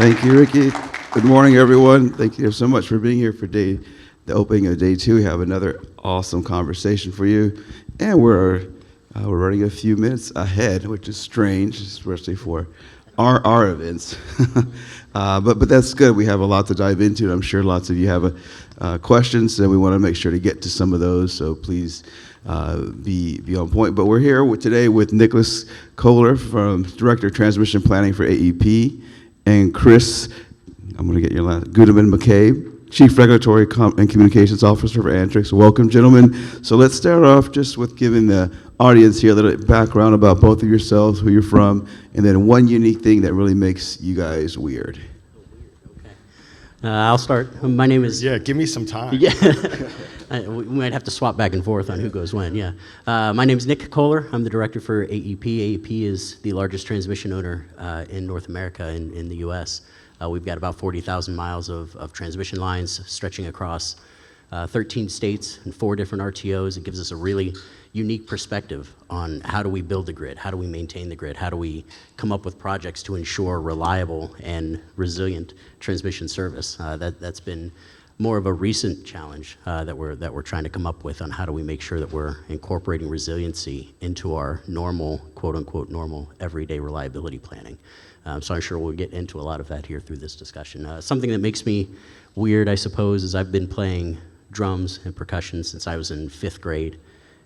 Thank you, Ricky. Good morning, everyone. Thank you so much for being here for the opening of day 2. We have another awesome conversation for you, and we're running a few minutes ahead, which is strange, especially for our events. But that's good. We have a lot to dive into, and I'm sure lots of you have questions, and we want to make sure to get to some of those. So please be on point. But we're here today with Nicolas Koehler, from Director of Transmission Planning for AEP, and Chris, I'm going to get your last, Guttman-McCabe, Chief Regulatory and Communications Officer for Anterix. Welcome, gentlemen. So let's start off just with giving the audience here a little background about both of yourselves, who you're from, and then one unique thing that really makes you guys weird. I'll start. My name is... Yeah, give me some time. Yeah. We might have to swap back and forth on who goes when, yeah. My name is Nick Koehler. I'm the director for AEP. AEP is the largest transmission owner in North America, in the U.S. We've got about 40,000 miles of transmission lines stretching across 13 states and 4 different RTOs. It gives us a really unique perspective on how do we build the grid, how do we maintain the grid, how do we come up with projects to ensure reliable and resilient transmission service. That's been more of a recent challenge that we're trying to come up with on how do we make sure that we're incorporating resiliency into our normal, quote unquote, normal everyday reliability planning. So I'm sure we'll get into a lot of that here through this discussion. Something that makes me weird, I suppose, is I've been playing drums and percussion since I was in 5th grade,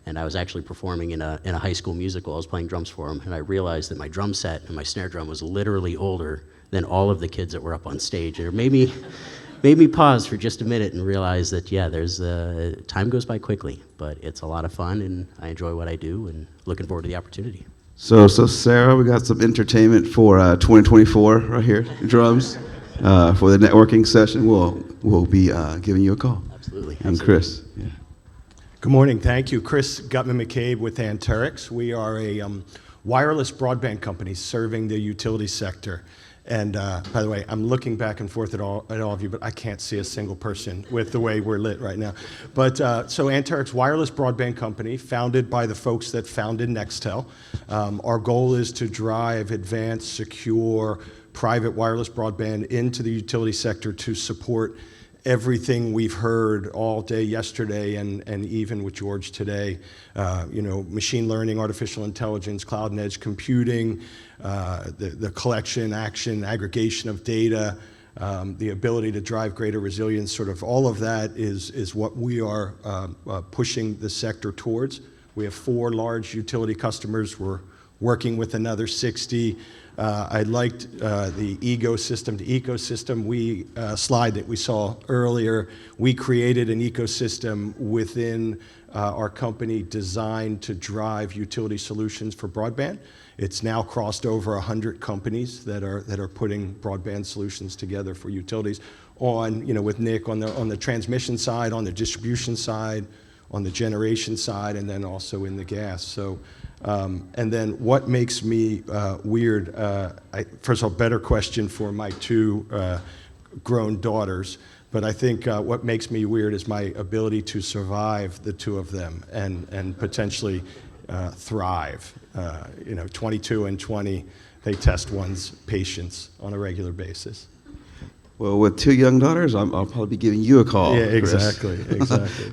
and I was actually performing in a high school musical. I was playing drums for them, and I realized that my drum set and my snare drum was literally older than all of the kids that were up on stage. And it made me pause for just a minute and realize that, yeah, time goes by quickly, but it's a lot of fun, and I enjoy what I do, and looking forward to the opportunity. So Sarah, we got some entertainment for 2024 right here, drums. For the networking session, we'll be giving you a call. Absolutely. And Chris. Yeah. Good morning. Thank you. Chris Guttman-McCabe with Anterix. We are a wireless broadband company serving the utility sector. And by the way, I'm looking back and forth at all of you, but I can't see a single person with the way we're lit right now. But so Anterix, wireless broadband company, founded by the folks that founded Nextel. Our goal is to drive advanced, secure, private wireless broadband into the utility sector to support everything we've heard all day yesterday and even with George today. Machine learning, artificial intelligence, cloud and edge computing, the collection, action, aggregation of data, the ability to drive greater resilience, sort of all of that is what we are pushing the sector towards. We have 4 large utility customers. We're working with another 60. I liked the ecosystem to ecosystem slide that we saw earlier. We created an ecosystem within our company designed to drive utility solutions for broadband. It's now crossed over 100 companies that are putting broadband solutions together for utilities. With Nick on the transmission side, on the distribution side, on the generation side, and then also in the gas. So. And then what makes me weird, first of all, better question for my 2 grown daughters, but I think what makes me weird is my ability to survive the 2 of them and potentially thrive. 22 and 20, they test one's patience on a regular basis. Well, with 2 young daughters, I'll probably be giving you a call, Yeah, Chris, exactly.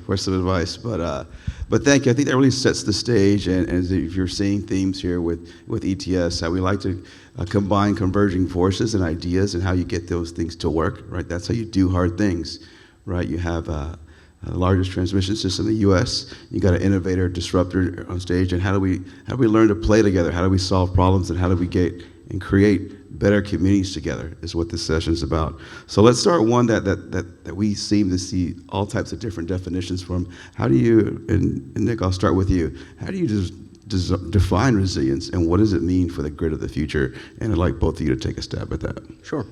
for some advice. But thank you. I think that really sets the stage, and as if you're seeing themes here with ETS, how we like to combine converging forces and ideas and how you get those things to work, right? That's how you do hard things, right? You have the largest transmission system in the U.S. You got an innovator, disruptor on stage, and how do we learn to play together? How do we solve problems, and how do we get and create better communities together is what this session is about. So let's start one that we seem to see all types of different definitions from. How do you, and Nick, I'll start with you. How do you define resilience, and what does it mean for the grid of the future? And I'd like both of you to take a stab at that. Sure.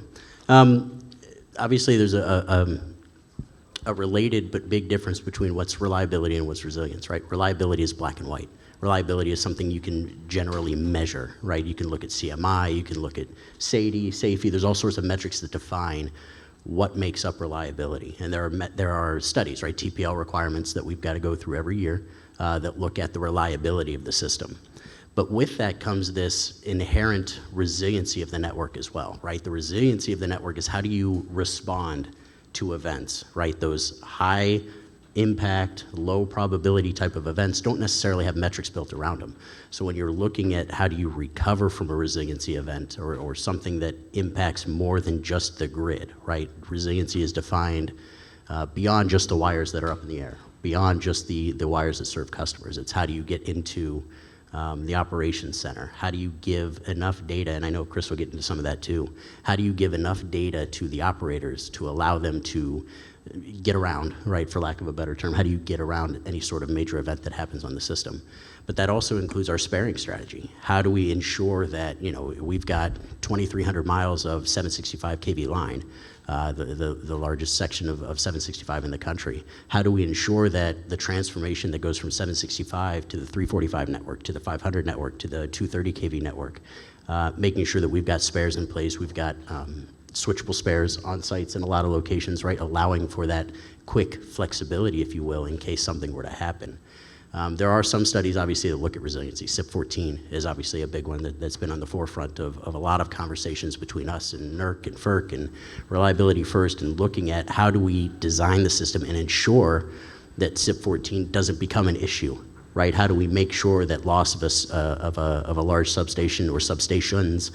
Obviously, there's a related but big difference between what's reliability and what's resilience, right? Reliability is black and white. Reliability is something you can generally measure, right? You can look at CMI, you can look at SAIDI, there's all sorts of metrics that define what makes up reliability. And there are studies, right? TPL requirements that we've got to go through every year that look at the reliability of the system. But with that comes this inherent resiliency of the network as well, right? The resiliency of the network is how do you respond to events, right? Those high impact, low probability type of events don't necessarily have metrics built around them. So when you're looking at how do you recover from a resiliency event or something that impacts more than just the grid, right? Resiliency is defined beyond just the wires that are up in the air, beyond just the wires that serve customers. It's how do you get into the operations center? How do you give enough data, and I know Chris will get into some of that too, how do you give enough data to the operators to allow them to get around, right, for lack of a better term? How do you get around any sort of major event that happens on the system? But that also includes our sparing strategy. How do we ensure that, you know, we've got 2,300 miles of 765 kV line, the largest section of 765 in the country. How do we ensure that the transformation that goes from 765 to the 345 network, to the 500 network, to the 230 kV network, making sure that we've got spares in place, we've got switchable spares on sites in a lot of locations, right, allowing for that quick flexibility, if you will, in case something were to happen. There are some studies, obviously, that look at resiliency. SIP14 is obviously a big one that's been on the forefront of a lot of conversations between us and NERC and FERC and Reliability First, and looking at how do we design the system and ensure that SIP14 doesn't become an issue, right? How do we make sure that loss of a large substation or substations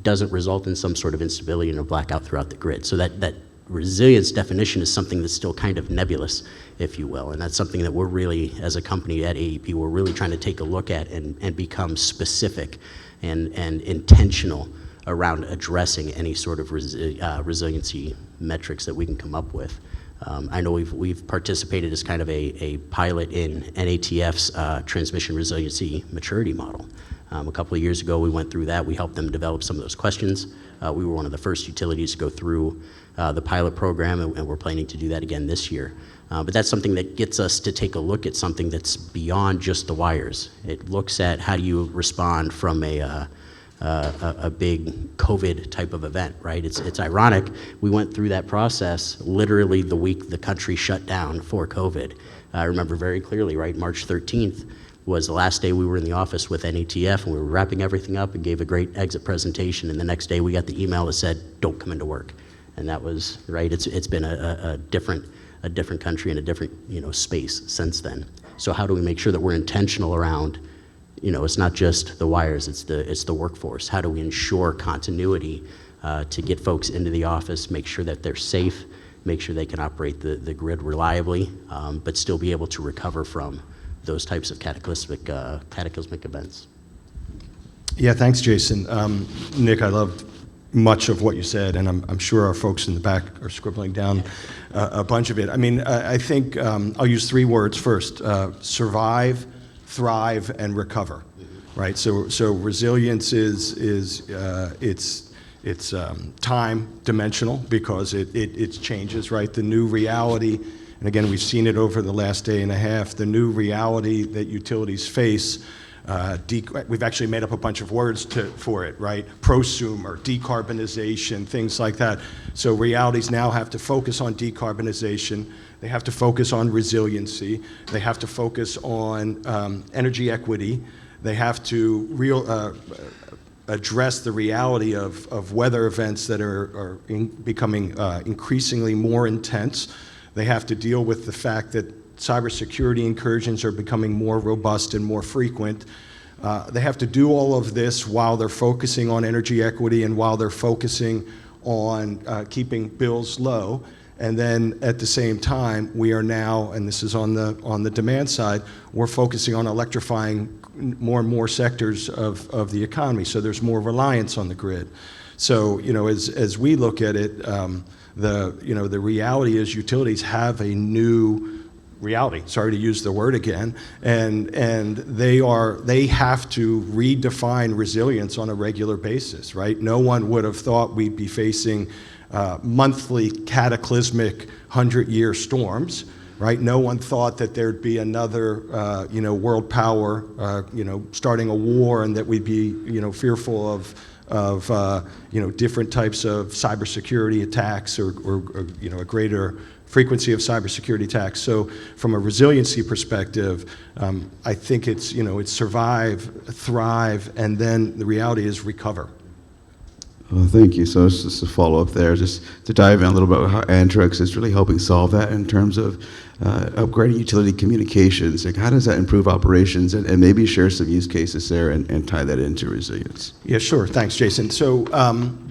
doesn't result in some sort of instability and a blackout throughout the grid? So that resilience definition is something that's still kind of nebulous, if you will, and that's something that we're really, as a company at AEP, we're really trying to take a look at and become specific and intentional around addressing any sort of resiliency metrics that we can come up with. I know we've participated as kind of a pilot in NATF's transmission resiliency maturity model. A couple of years ago, we went through that. We helped them develop some of those questions. We were one of the first utilities to go through the pilot program, and we're planning to do that again this year. But that's something that gets us to take a look at something that's beyond just the wires. It looks at how do you respond from a big COVID type of event, right? It's ironic. We went through that process literally the week the country shut down for COVID. I remember very clearly, right? March 13th was the last day we were in the office with NATF, and we were wrapping everything up and gave a great exit presentation. And the next day we got the email that said, "Don't come into work." And that was, right, it's been a different country and a different, you know, space since then. So how do we make sure that we're intentional around, you know, it's not just the wires, it's the workforce. How do we ensure continuity to get folks into the office, make sure that they're safe, make sure they can operate the grid reliably, but still be able to recover from those types of cataclysmic events. Yeah, thanks, Jason. Nick, I loved much of what you said, and I'm sure our folks in the back are scribbling down a bunch of it. I mean, I think I'll use three words first: survive, thrive, and recover. Right. So resilience is it's time dimensional because it changes. Right. The new reality. And again, we've seen it over the last day and a half, the new reality that utilities face. We've actually made up a bunch of words for it, right? Prosumer, decarbonization, things like that. So realities now have to focus on decarbonization. They have to focus on resiliency. They have to focus on energy equity. They have to address the reality of weather events that are becoming increasingly more intense. They have to deal with the fact that cybersecurity incursions are becoming more robust and more frequent. They have to do all of this while they're focusing on energy equity and while they're focusing on keeping bills low. And then at the same time, we are now, and this is on the demand side, we're focusing on electrifying more and more sectors of the economy. So there's more reliance on the grid. So, you know, as we look at it, the reality is utilities have a new reality, sorry to use the word again, and they have to redefine resilience on a regular basis, right? No one would have thought we'd be facing monthly cataclysmic 100-year storms, right? No one thought that there'd be another, world power, starting a war, and that we'd be, fearful of different types of cybersecurity attacks or a greater frequency of cybersecurity attacks. So from a resiliency perspective, I think it's survive, thrive, and then the reality is recover. Well, thank you. So it's just a follow-up there, just to dive in a little bit about how Anterix is really helping solve that in terms of upgrading utility communications. Like, how does that improve operations? And maybe share some use cases there and tie that into resilience. Yeah, sure. Thanks, Jason. So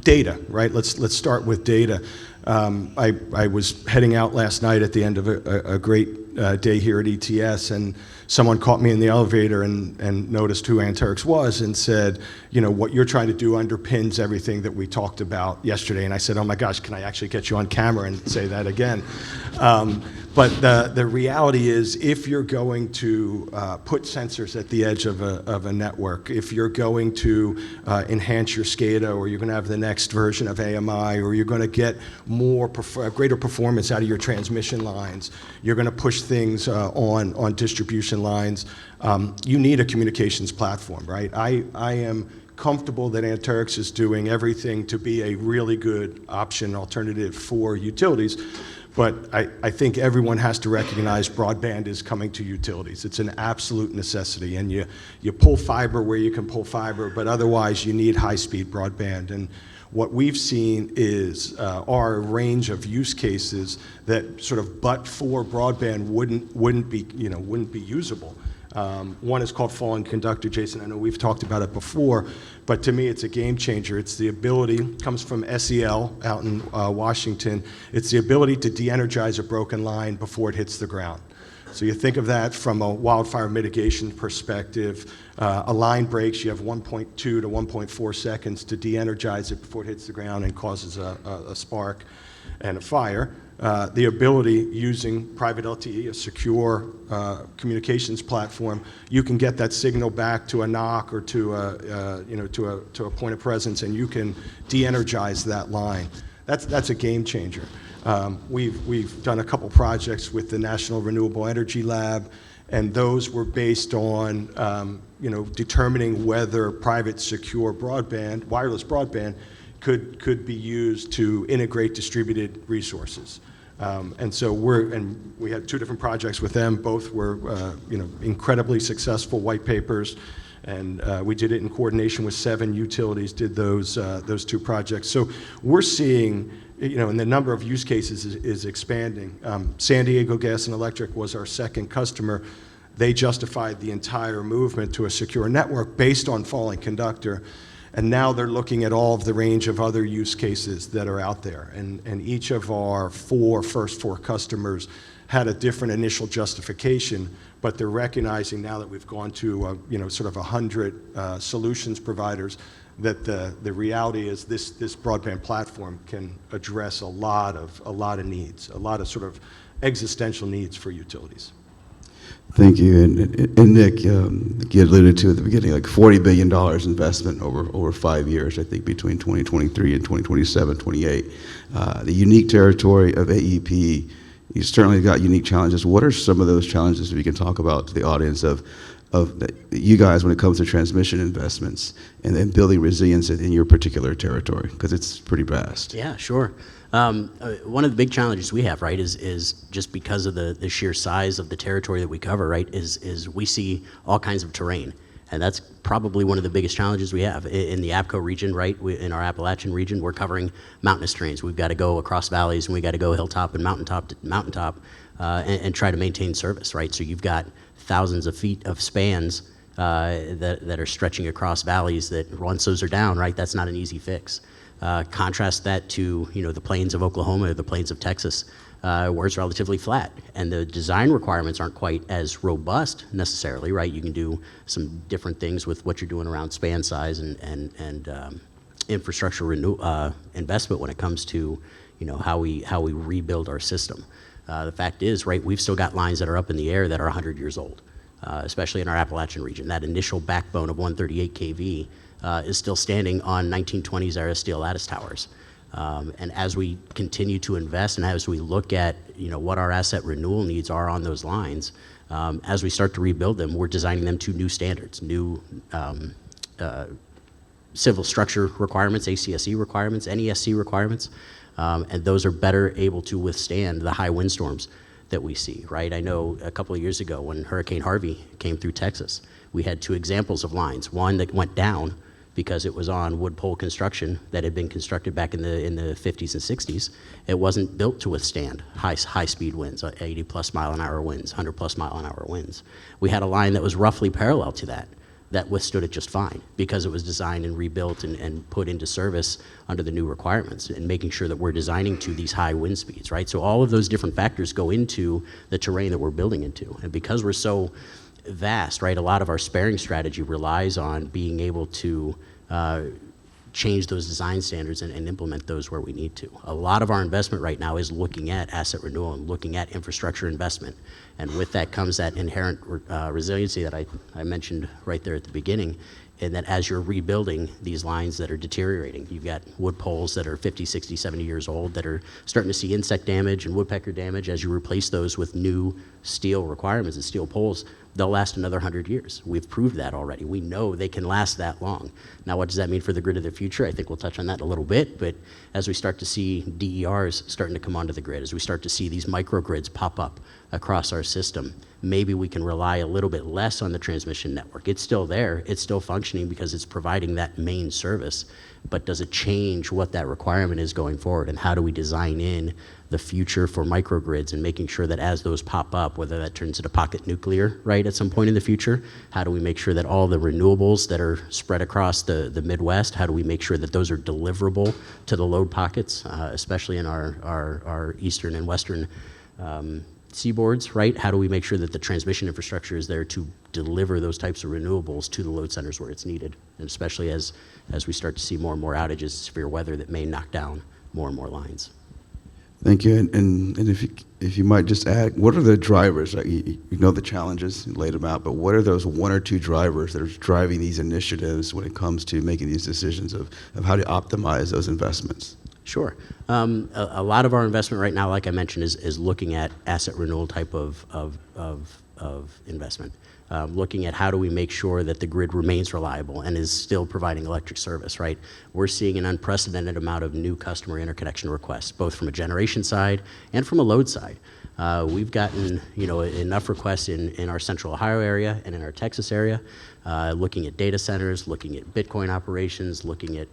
data, right? Let's start with data. I was heading out last night at the end of a great day here at ETS, and someone caught me in the elevator and noticed who Anterix was and said, what you're trying to do underpins everything that we talked about yesterday. And I said, oh my gosh, can I actually get you on camera and say that again? But the reality is, if you're going to put sensors at the edge of a network, if you're going to enhance your SCADA, or you're going to have the next version of AMI, or you're going to get greater performance out of your transmission lines, you're going to push things on distribution lines, you need a communications platform, right? I am comfortable that Anterix is doing everything to be a really good option, alternative for utilities. But I think everyone has to recognize broadband is coming to utilities. It's an absolute necessity. And you pull fiber where you can pull fiber, but otherwise you need high-speed broadband. And what we've seen is our range of use cases that sort of but for broadband wouldn't be usable. One is called falling conductor. Jason, I know we've talked about it before, but to me it's a game changer. It's the ability, comes from SEL out in Washington, it's the ability to de-energize a broken line before it hits the ground. So you think of that from a wildfire mitigation perspective. A line breaks, you have 1.2 to 1.4 seconds to de-energize it before it hits the ground and causes a spark and a fire. The ability, using private LTE, a secure communications platform, you can get that signal back to a NOC or to a point of presence, and you can de-energize that line. That's a game changer. We've done a couple projects with the National Renewable Energy Lab, and those were based on determining whether private secure broadband, wireless broadband, could be used to integrate distributed resources. And so we had two different projects with them. Both were incredibly successful white papers, and we did it in coordination with 7 utilities. Did those two projects. So we're seeing, and the number of use cases is expanding. San Diego Gas and Electric was our second customer. They justified the entire movement to a secure network based on falling conductor. And now they're looking at all of the range of other use cases that are out there. And each of our first four customers had a different initial justification, but they're recognizing now that we've gone to sort of 100 solutions providers, that the reality is this broadband platform can address a lot of needs, a lot of sort of existential needs for utilities. Thank you. And Nick, you alluded to at the beginning, like $40 billion investment over 5 years, I think between 2023 and 2027, 28. The unique territory of AEP, you certainly got unique challenges. What are some of those challenges, if you can talk about to the audience of you guys when it comes to transmission investments and then building resilience in your particular territory? Because it's pretty vast. Yeah, sure. One of the big challenges we have, right, is just because of the sheer size of the territory that we cover, right, is we see all kinds of terrain. And that's probably one of the biggest challenges we have. In the APCO region, right, in our Appalachian region, we're covering mountainous terrains. We've got to go across valleys, and we've got to go hilltop and mountaintop to mountaintop and try to maintain service, right? So you've got thousands of feet of spans that are stretching across valleys that once those are down, right, that's not an easy fix. Contrast that to the plains of Oklahoma or the plains of Texas, where it's relatively flat, and the design requirements aren't quite as robust necessarily, right? You can do some different things with what you're doing around span size and infrastructure investment when it comes to how we rebuild our system. The fact is, right, we've still got lines that are up in the air that are 100 years old, especially in our Appalachian region. That initial backbone of 138 kV is still standing on 1920s era steel lattice towers. And as we continue to invest and as we look at what our asset renewal needs are on those lines, as we start to rebuild them, we're designing them to new standards, new civil structure requirements, ACSE requirements, NESC requirements, and those are better able to withstand the high windstorms that we see, right? I know a couple of years ago when Hurricane Harvey came through Texas, we had two examples of lines. One that went down because it was on wood pole construction that had been constructed back in the 50s and 60s. It wasn't built to withstand high speed winds, 80 plus mile an hour winds, 100 plus mile an hour winds. We had a line that was roughly parallel to that withstood it just fine because it was designed and rebuilt and put into service under the new requirements and making sure that we're designing to these high wind speeds, right? So all of those different factors go into the terrain that we're building into. And because we're so vast, right, a lot of our sparing strategy relies on being able to change those design standards and implement those where we need to. A lot of our investment right now is looking at asset renewal and looking at infrastructure investment. And with that comes that inherent resiliency that I mentioned right there at the beginning, and that as you're rebuilding these lines that are deteriorating, you've got wood poles that are 50, 60, 70 years old that are starting to see insect damage and woodpecker damage. As you replace those with new steel requirements and steel poles, they'll last another 100 years. We've proved that already. We know they can last that long. Now, what does that mean for the grid of the future? I think we'll touch on that in a little bit, but as we start to see DERs starting to come onto the grid, as we start to see these microgrids pop up across our system, maybe we can rely a little bit less on the transmission network. It's still there, it's still functioning because it's providing that main service, but does it change what that requirement is going forward, and how do we design in the future for microgrids and making sure that as those pop up, whether that turns into pocket nuclear, right, at some point in the future, how do we make sure that all the renewables that are spread across the Midwest, how do we make sure that those are deliverable to the load pockets, especially in our eastern and western seaboards, right? How do we make sure that the transmission infrastructure is there to deliver those types of renewables to the load centers where it's needed, and especially as we start to see more and more outages, severe weather that may knock down more and more lines. Thank you. And if you might just add, what are the drivers? Like you know the challenges, you laid them out, but what are those one or two drivers that are driving these initiatives when it comes to making these decisions of how to optimize those investments? Sure. A lot of our investment right now, like I mentioned, is looking at asset renewal type of investment. Looking at how do we make sure that the grid remains reliable and is still providing electric service, right? We're seeing an unprecedented amount of new customer interconnection requests, both from a generation side and from a load side. We've gotten enough requests in our Central Ohio area and in our Texas area, looking at data centers, looking at Bitcoin operations, looking at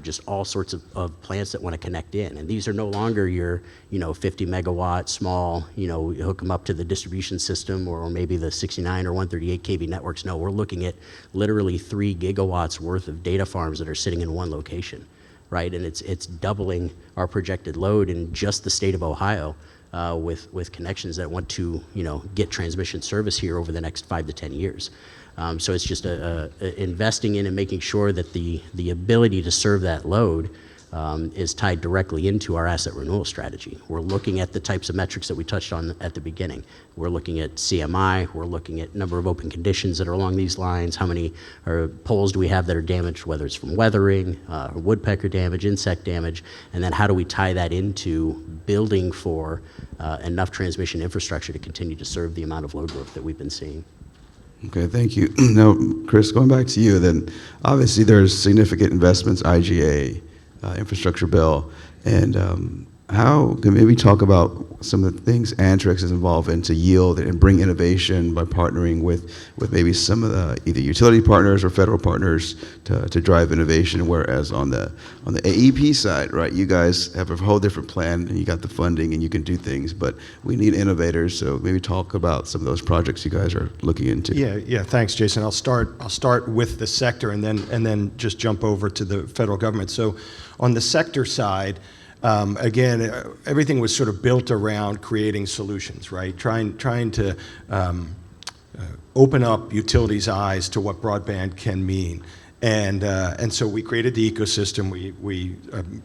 just all sorts of plants that want to connect in. And these are no longer your 50 megawatt small, you hook them up to the distribution system or maybe the 69 or 138 kV networks. No, we're looking at literally 3 gigawatts worth of data farms that are sitting in one location, right? And it's doubling our projected load in just the state of Ohio. With connections that want to, get transmission service here over the next 5 to 10 years. So it's just investing in and making sure that the ability to serve that load is tied directly into our asset renewal strategy. We're looking at the types of metrics that we touched on at the beginning. We're looking at CMI, we're looking at number of open conditions that are along these lines, how many poles do we have that are damaged, whether it's from weathering, woodpecker damage, insect damage, and then how do we tie that into building for enough transmission infrastructure to continue to serve the amount of load growth that we've been seeing. Okay, thank you. Now, Chris, going back to you, then obviously there's significant investments, IGA, infrastructure bill, and how can maybe talk about some of the things Anterix is involved in to yield and bring innovation by partnering with maybe some of the either utility partners or federal partners to drive innovation, whereas on the AEP side, right, you guys have a whole different plan and you got the funding and you can do things, but we need innovators, so maybe talk about some of those projects you guys are looking into. Yeah. Thanks, Jason. I'll start with the sector and then just jump over to the federal government. So on the sector side, again, everything was sort of built around creating solutions, right? Trying to open up utilities' eyes to what broadband can mean. And so we created the ecosystem. We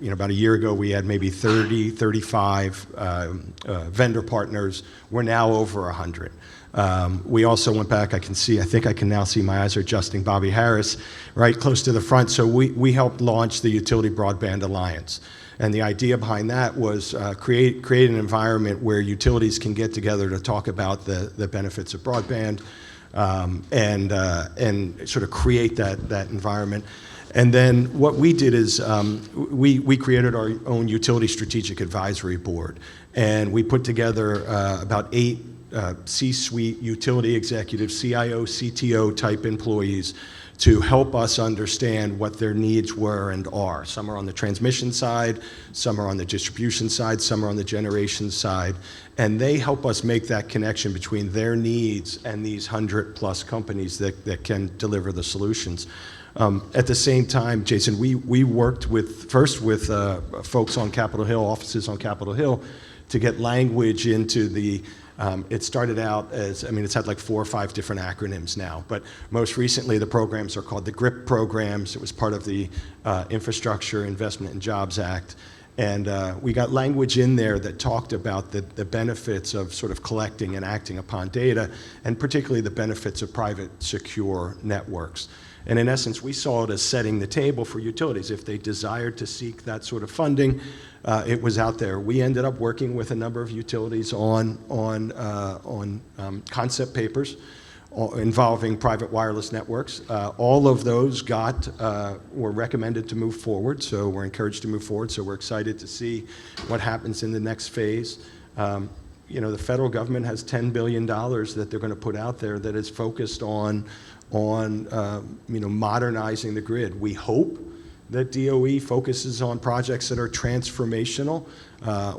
about a year ago, we had maybe 35 vendor partners. We're now over 100. We also went back, I think I can now see my eyes are adjusting, Bobby Harris, right close to the front. So we helped launch the Utility Broadband Alliance. And the idea behind that was create an environment where utilities can get together to talk about the benefits of broadband, and sort of create that environment. And then what we did is we created our own utility strategic advisory board, and we put together about 8 C-suite utility executives, CIO, CTO type employees, to help us understand what their needs were and are. Some are on the transmission side, some are on the distribution side, some are on the generation side, and they help us make that connection between their needs and these 100+ companies that can deliver the solutions. At the same time, Jason, we worked first with folks on Capitol Hill, offices on Capitol Hill, to get language into the it started out as, it's had like 4 or 5 different acronyms now, but most recently the programs are called the GRIP programs. It was part of the Infrastructure Investment and Jobs Act. And we got language in there that talked about the benefits of sort of collecting and acting upon data, and particularly the benefits of private, secure networks. And in essence, we saw it as setting the table for utilities. If they desired to seek that sort of funding, it was out there. We ended up working with a number of utilities on concept papers involving private wireless networks. All of those were recommended to move forward, so we're encouraged to move forward. So we're excited to see what happens in the next phase. The federal government has $10 billion that they're going to put out there that is focused on modernizing the grid. We hope that DOE focuses on projects that are transformational.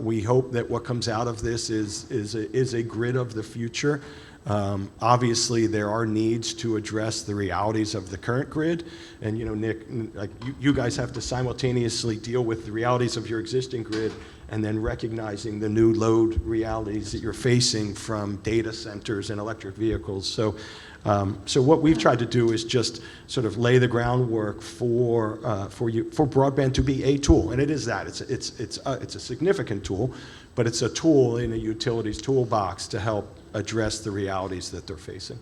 We hope that what comes out of this is a grid of the future. Obviously, there are needs to address the realities of the current grid, and Nick, like you guys have to simultaneously deal with the realities of your existing grid, and then recognizing the new load realities that you're facing from data centers and electric vehicles. So what we've tried to do is just sort of lay the groundwork for broadband to be a tool, and it is that. It's a significant tool, but it's a tool in a utilities toolbox to help address the realities that they're facing.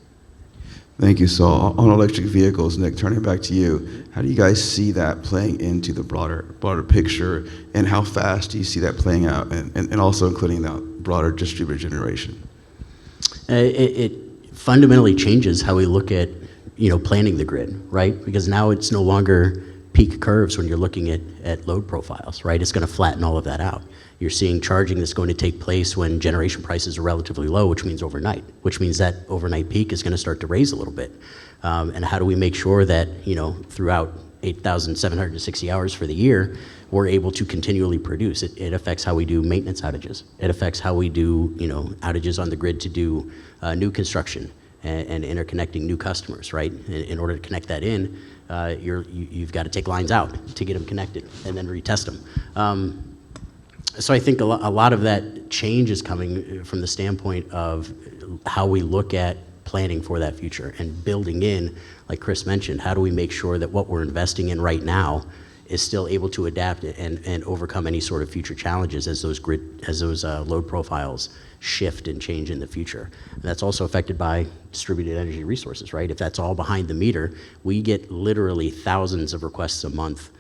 Thank you. So on electric vehicles, Nick, turning back to you, how do you guys see that playing into the broader picture, and how fast do you see that playing out, and also including that broader distributed generation? It fundamentally changes how we look at planning the grid, right? Because now it's no longer peak curves when you're looking at load profiles, right? It's going to flatten all of that out. You're seeing charging that's going to take place when generation prices are relatively low, which means overnight, which means that overnight peak is going to start to raise a little bit. And how do we make sure that, throughout 8,760 hours for the year, we're able to continually produce? It affects how we do maintenance outages. It affects how we do, outages on the grid to do new construction and interconnecting new customers, right? In order to connect that in, you've got to take lines out to get them connected and then retest them. So I think a lot of that change is coming from the standpoint of how we look at planning for that future and building in, like Chris mentioned, how do we make sure that what we're investing in right now is still able to adapt and overcome any sort of future challenges as those load profiles shift and change in the future. And that's also affected by distributed energy resources, right? If that's all behind the meter, we get literally thousands of requests a month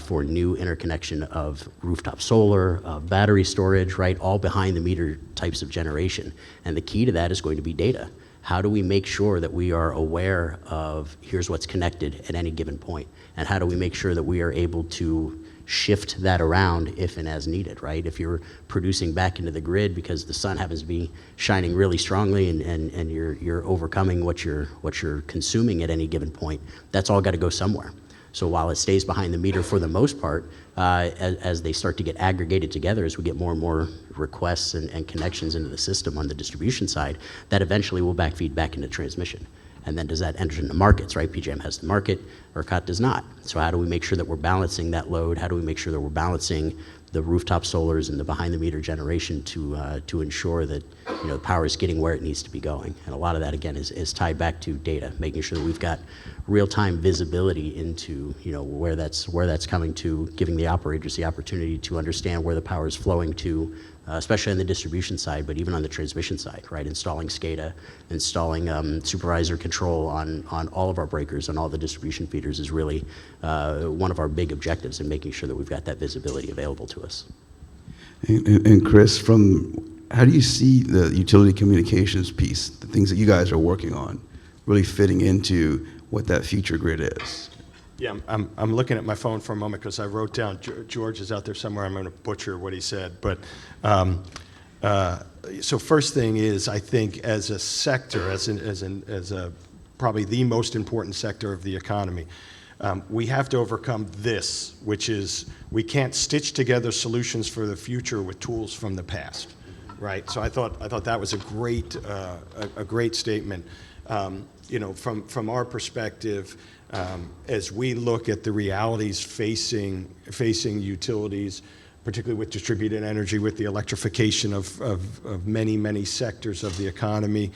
for new interconnection of rooftop solar, battery storage, right? All behind the meter types of generation. And the key to that is going to be data. How do we make sure that we are aware of here's what's connected at any given point? And how do we make sure that we are able to shift that around if and as needed, right? If you're producing back into the grid because the sun happens to be shining really strongly and you're overcoming what you're consuming at any given point, that's all got to go somewhere. So while it stays behind the meter for the most part, as they start to get aggregated together, as we get more and more requests and connections into the system on the distribution side, that eventually will backfeed back into transmission. And then does that enter into markets, right? PJM has the market, ERCOT does not. So how do we make sure that we're balancing that load? How do we make sure that we're balancing the rooftop solars and the behind-the-meter generation to ensure that the power is getting where it needs to be going. And a lot of that, again, is tied back to data, making sure that we've got real-time visibility into where that's coming to, giving the operators the opportunity to understand where the power is flowing to, especially on the distribution side, but even on the transmission side, right? Installing SCADA, installing supervisor control on all of our breakers and all the distribution feeders is really one of our big objectives in making sure that we've got that visibility available to us. And Chris, how do you see the utility communications piece, the things that you guys are working on, really fitting into what that future grid is? Yeah, I'm looking at my phone for a moment because I wrote down, George is out there somewhere, I'm going to butcher what he said. But so first thing is, I think as a sector, as a probably the most important sector of the economy, we have to overcome this, which is we can't stitch together solutions for the future with tools from the past, right? So I thought that was a great statement. From our perspective, as we look at the realities facing utilities, particularly with distributed energy, with the electrification of many sectors of the economy,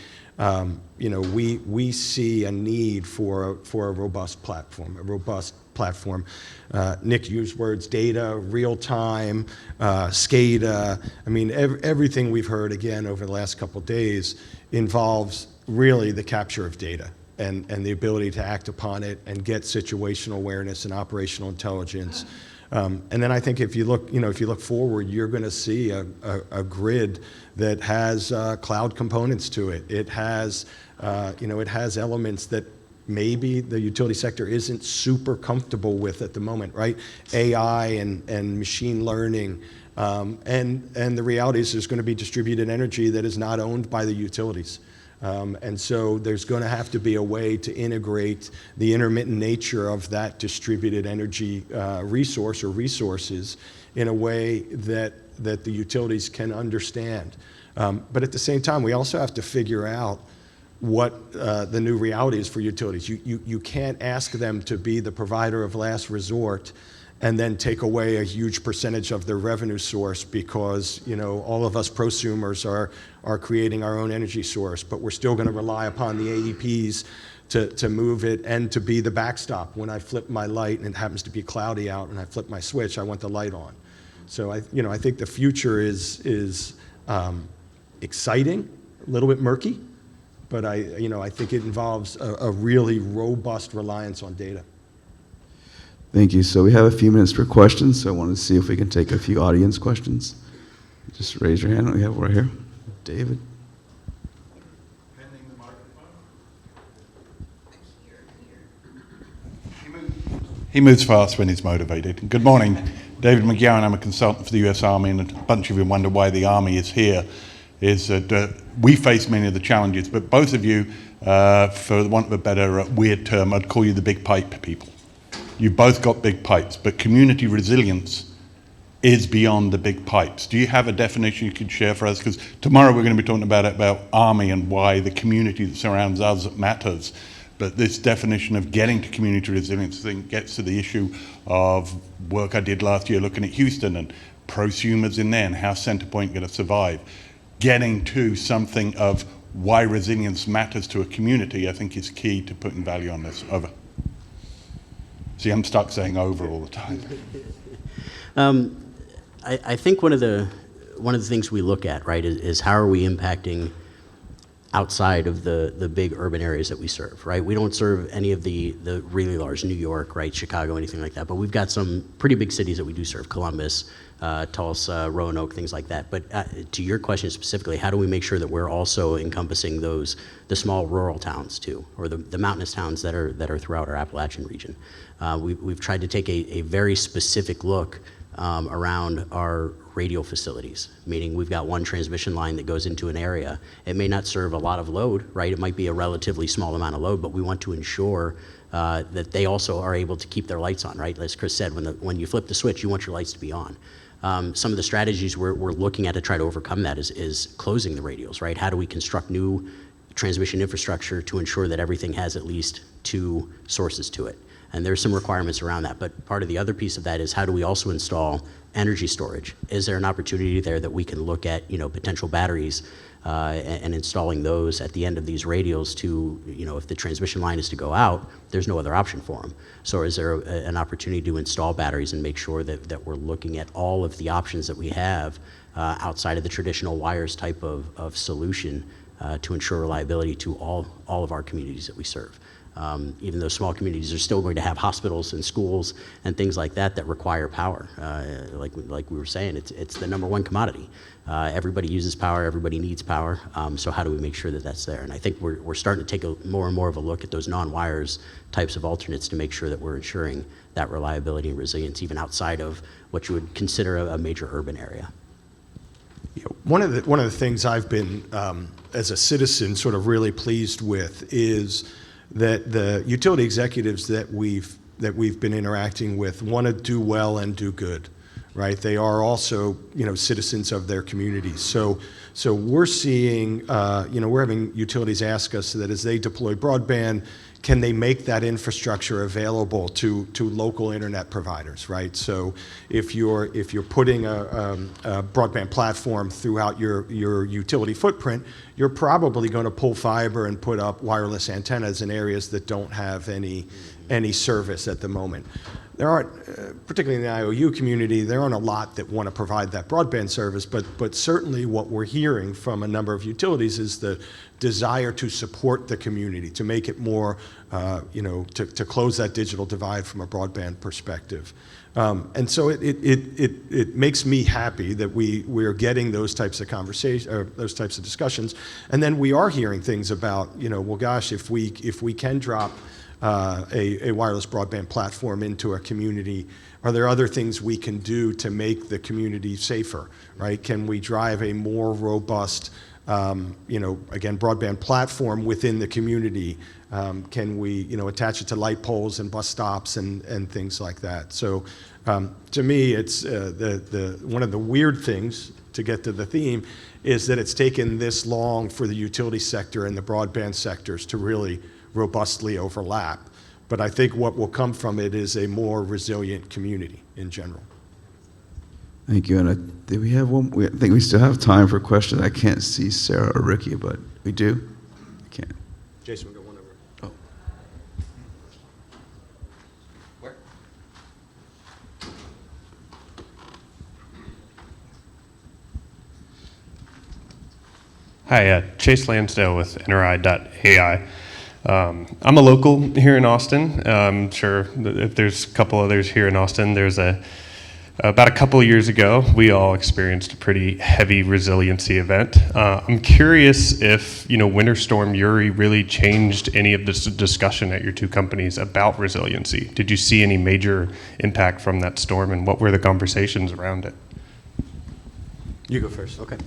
we see a need for a robust platform. Nick used words, data, real time, SCADA. I mean, everything we've heard again over the last couple of days involves really the capture of data and the ability to act upon it and get situational awareness and operational intelligence. And then I think if you look forward, you're going to see a grid that has cloud components to it. It has elements that maybe the utility sector isn't super comfortable with at the moment, right? AI and machine learning. And the reality is there's going to be distributed energy that is not owned by the utilities. And so there's going to have to be a way to integrate the intermittent nature of that distributed energy resource or resources in a way that the utilities can understand. But at the same time, we also have to figure out what the new reality is for utilities. You can't ask them to be the provider of last resort and then take away a huge percentage of their revenue source because all of us prosumers are creating our own energy source, but we're still going to rely upon the AEPs to move it and to be the backstop. When I flip my light and it happens to be cloudy out and I flip my switch, I want the light on. So I think the future is exciting, a little bit murky, but I think it involves a really robust reliance on data. Thank you. So we have a few minutes for questions, so I want to see if we can take a few audience questions. Just raise your hand. We have right here. David. Pending the microphone. He moves fast when he's motivated. Good morning. David McGowan. I'm a consultant for the U.S. Army, and a bunch of you wonder why the Army is here. Is that we face many of the challenges, but both of you, for the want of a better weird term, I'd call you the big pipe people. You've both got big pipes, but community resilience is beyond the big pipes. Do you have a definition you could share for us? Because tomorrow we're going to be talking about Army and why the community that surrounds us matters. But this definition of getting to community resilience, I think, gets to the issue of work I did last year looking at Houston and prosumers in there and how Centerpoint going to survive. Getting to something of why resilience matters to a community, I think, is key to putting value on this. Over. See, I'm stuck saying over all the time. I think one of the things we look at, right, is how are we impacting outside of the big urban areas that we serve, right? We don't serve any of the really large, New York, right, Chicago, anything like that, but we've got some pretty big cities that we do serve, Columbus, Tulsa, Roanoke, things like that. But to your question specifically, how do we make sure that we're also encompassing the small rural towns too, or the mountainous towns that are throughout our Appalachian region? We've tried to take a very specific look around our radial facilities, meaning we've got one transmission line that goes into an area. It may not serve a lot of load, right? It might be a relatively small amount of load, but we want to ensure that they also are able to keep their lights on, right? As Chris said, when you flip the switch, you want your lights to be on. Some of the strategies we're looking at to try to overcome that is closing the radials, right? How do we construct new transmission infrastructure to ensure that everything has at least two sources to it? And there's some requirements around that. But part of the other piece of that is how do we also install energy storage? Is there an opportunity there that we can look at, potential batteries and installing those at the end of these radials to, if the transmission line is to go out, there's no other option for them. So is there an opportunity to install batteries and make sure that we're looking at all of the options that we have outside of the traditional wires type of solution to ensure reliability to all of our communities that we serve. Even though small communities are still going to have hospitals and schools and things like that require power. Like we were saying, it's the number one commodity. Everybody uses power, everybody needs power, so how do we make sure that that's there? And I think we're starting to take more and more of a look at those non-wires types of alternates to make sure that we're ensuring that reliability and resilience even outside of what you would consider a major urban area. One of the things I've been, as a citizen, sort of really pleased with is that the utility executives that we've been interacting with want to do well and do good, right? They are also, citizens of their communities. So we're seeing, we're having utilities ask us that as they deploy broadband, can they make that infrastructure available to local internet providers, right? So if you're putting a broadband platform throughout your utility footprint, you're probably going to pull fiber and put up wireless antennas in areas that don't have any service at the moment. There aren't, particularly in the IOU community, there aren't a lot that want to provide that broadband service, but certainly what we're hearing from a number of utilities is the desire to support the community, to make it more, to close that digital divide from a broadband perspective. And so it makes me happy that we're getting those types of conversations, or those types of discussions, and then we are hearing things about, well, gosh, if we can drop a wireless broadband platform into a community, are there other things we can do to make the community safer, right? Can we drive a more robust, again, broadband platform within the community? Can we, attach it to light poles and bus stops and things like that? So to me, it's one of the weird things, to get to the theme, is that it's taken this long for the utility sector and the broadband sectors to really robustly overlap. But I think what will come from it is a more resilient community in general. Thank you. And do we have one? I think we still have time for questions. I can't see Sarah or Ricky, but we do? I can't. Jason, we'll go one over. Oh. Where? Hi, Chase Lansdale with NRI.ai. I'm a local here in Austin. I'm sure that if there's a couple others here in Austin, about a couple of years ago, we all experienced a pretty heavy resiliency event. I'm curious if, Winter Storm Uri really changed any of this discussion at your two companies about resiliency. Did you see any major impact from that storm, and what were the conversations around it? You go first. Okay.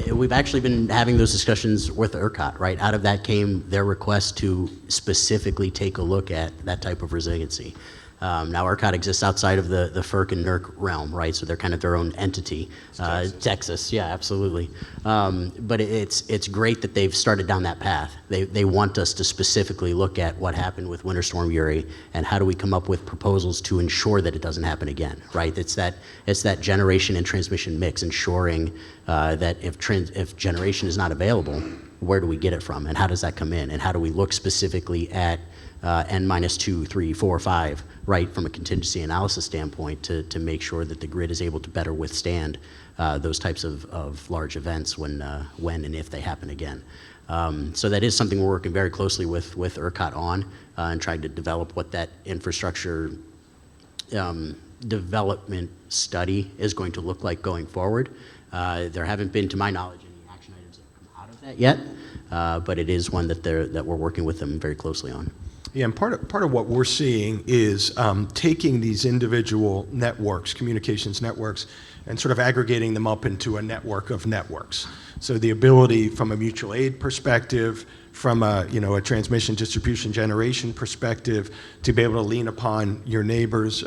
We've actually been having those discussions with ERCOT, right? Out of that came their request to specifically take a look at that type of resiliency. Now, ERCOT exists outside of the FERC and NERC realm, right? So they're kind of their own entity. Texas, yeah, absolutely. But it's great that they've started down that path. They want us to specifically look at what happened with Winter Storm Uri and how do we come up with proposals to ensure that it doesn't happen again, right? It's that generation and transmission mix, ensuring that if generation is not available, where do we get it from, and how does that come in, and how do we look specifically at N-2, 3, 4, 5, right, from a contingency analysis standpoint to make sure that the grid is able to better withstand those types of large events when and if they happen again. So that is something we're working very closely with ERCOT on and trying to develop what that infrastructure development study is going to look like going forward. There haven't been, to my knowledge, any action items that have come out of that yet, but it is one that we're working with them very closely on. Yeah, and part of what we're seeing is taking these individual networks, communications networks, and sort of aggregating them up into a network of networks. So the ability from a mutual aid perspective, from a transmission, distribution, generation perspective, to be able to lean upon your neighbors.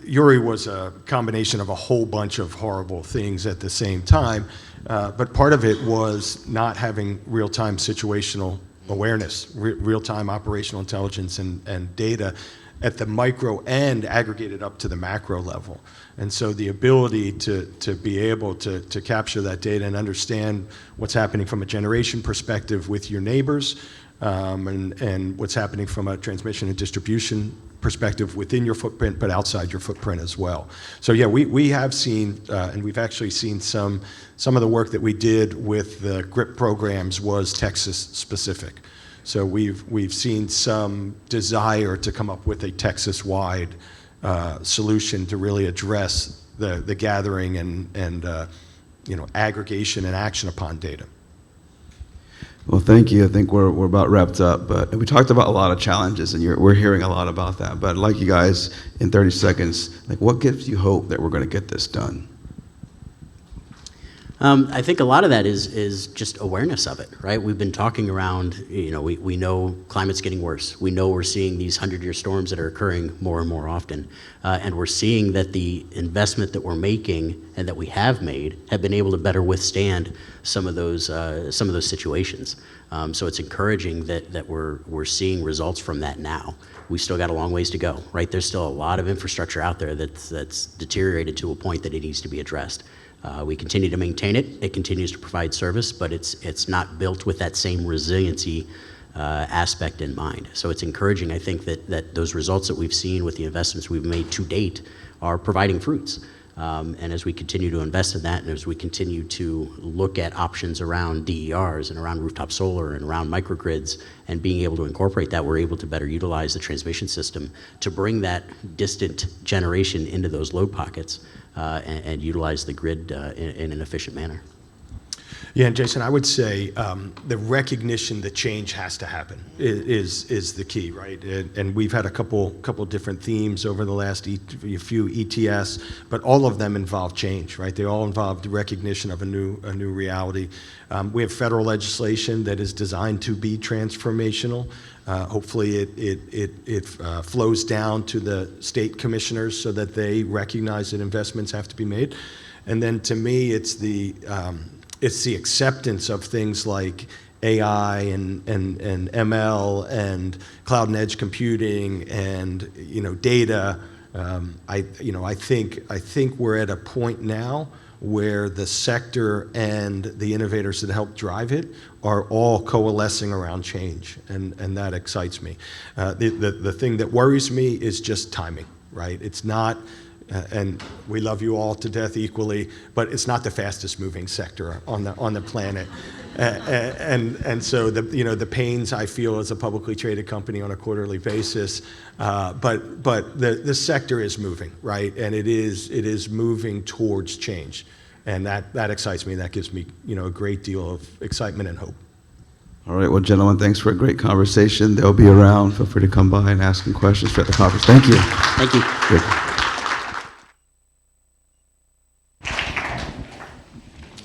Uri was a combination of a whole bunch of horrible things at the same time, but part of it was not having real-time situational awareness, real-time operational intelligence and data at the micro and aggregated up to the macro level. And so the ability to be able to capture that data and understand what's happening from a generation perspective with your neighbors, and what's happening from a transmission and distribution perspective within your footprint, but outside your footprint as well. So yeah, we have seen, and we've actually seen some of the work that we did with the GRIP programs was Texas specific. So we've seen some desire to come up with a Texas-wide solution to really address the gathering and aggregation and action upon data. Well, thank you. I think we're about wrapped up, but we talked about a lot of challenges, and we're hearing a lot about that. But I'd like you guys, in 30 seconds, like, what gives you hope that we're going to get this done? I think a lot of that is just awareness of it, right? We've been talking around, we know climate's getting worse. We know we're seeing these 100-year storms that are occurring more and more often. And we're seeing that the investment that we're making and that we have made have been able to better withstand some of those situations. So it's encouraging that we're seeing results from that now. We still got a long ways to go, right? There's still a lot of infrastructure out there that's deteriorated to a point that it needs to be addressed. We continue to maintain it. It continues to provide service, but it's not built with that same resiliency aspect in mind. So it's encouraging, I think, that those results that we've seen with the investments we've made to date are providing fruits. And as we continue to invest in that, and as we continue to look at options around DERs and around rooftop solar and around microgrids and being able to incorporate that, we're able to better utilize the transmission system to bring that distant generation into those load pockets and utilize the grid in an efficient manner. Yeah, and Jason, I would say the recognition that change has to happen is the key, right? And we've had a couple different themes over the last few ETS, but all of them involve change, right? They all involve the recognition of a new reality. We have federal legislation that is designed to be transformational. Hopefully it flows down to the state commissioners so that they recognize that investments have to be made. And then to me, it's the acceptance of things like AI and ML and cloud and edge computing and data. I think we're at a point now where the sector and the innovators that help drive it are all coalescing around change, and that excites me. The thing that worries me is just timing, right? It's not. And we love you all to death equally, but it's not the fastest moving sector on the planet. And so the pains I feel as a publicly traded company on a quarterly basis, but the sector is moving, right? And it is moving towards change, and that excites me. That gives me a great deal of excitement and hope. All right, well, gentlemen, thanks for a great conversation. They'll be around. Feel free to come by and ask some questions at the conference. Thank you. Thank you. Good.